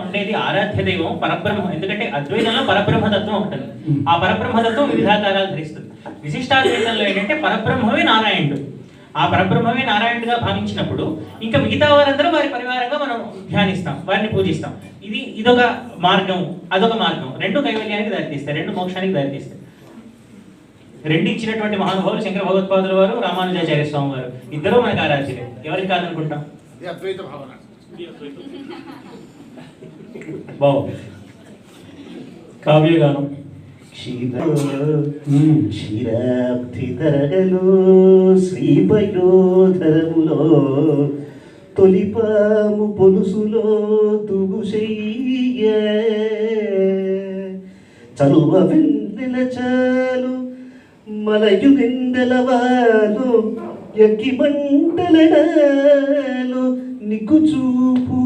ఉండేది ఆరాధ్య దైవం పరబ్రహ్మ. ఎందుకంటే అద్వైతంలో పరబ్రహ్మతత్వం ఉంటుంది. ఆ పరబ్రహ్మతత్వం వివిధాకారాలు ధరిస్తుంది. విశిష్టాద్వైతంలో ఏంటంటే పరబ్రహ్మమే నారాయణుడు. ఆ పరబ్రహ్మమే నారాయణుడిగా భావించినప్పుడు ఇంకా మిగతా వారందరూ వారి పరివారంగా మనం ధ్యానిస్తాం, వారిని పూజిస్తాం. ఇదొక మార్గం, అదొక మార్గం. రెండు కైవల్యానికి దారితీస్తాయి, రెండు మోక్షానికి దారితీస్తాయి. రెండు ఇచ్చినటువంటి మహానుభావులు శంకర భగవత్పాదుల వారు, రామానుజాచార్య స్వామి వారు. ఇద్దరూ మనకు ఆరాధ్యులే. ఎవరికి కాదనుకుంటాం? బాగుంది. కావ్యగానం. క్షీరాబ్ధి తరగలో శ్రీపయోధరములో తొలిపాము పొలుసులో తుగుశయ్య చలువ వెన్నెల చాలు మలయు వెందెలవాలు ఎక్కి మంటలడాలు నిగ్గు చూపు